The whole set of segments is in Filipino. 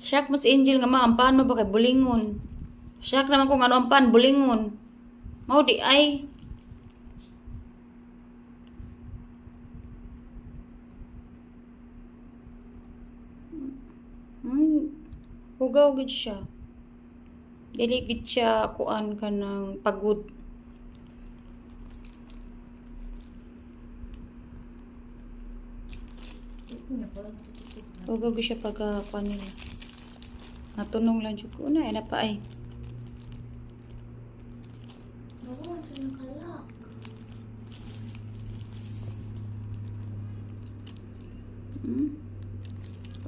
Shock mas angel nga ma, ang pan mo ba kay bulingon. Shock naman kung ano ang pan, bulingon. Mao di ay. Hugaw gid siya. Dili gid siya kuan ka ng pagod. Hugaw gid siya pag kuan nila. Natunong lang jud ko na ay pa ay.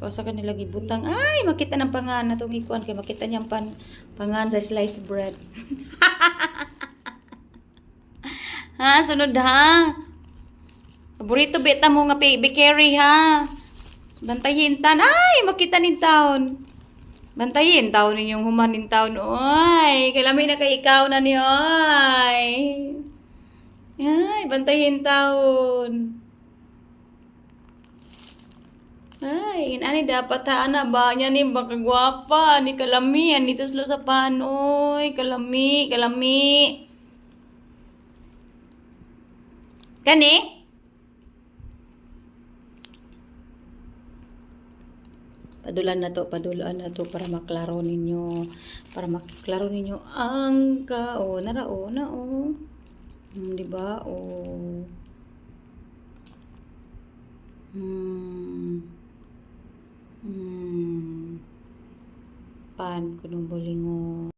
O sa kanila gibutang. Ay, makita ng pangan na itong ikuan. Kaya makita niyang pangan sa sliced bread. Ha, sunod ha. Paborito beta mo nga bakery ha. Bantayin tan. Ay, makita nin taon. Bantayin taon ninyong humanin taon. Oy, kailamay na kay ikaw na ni oy. Ay, bantayin taon. Ay, inani dapat ha na ba niya ni baka gwapa ni kalami ani tuslo sa panoy kalami kani padulan na to para maklaro ninyo ang ka narao na di ba pan kunong bulingon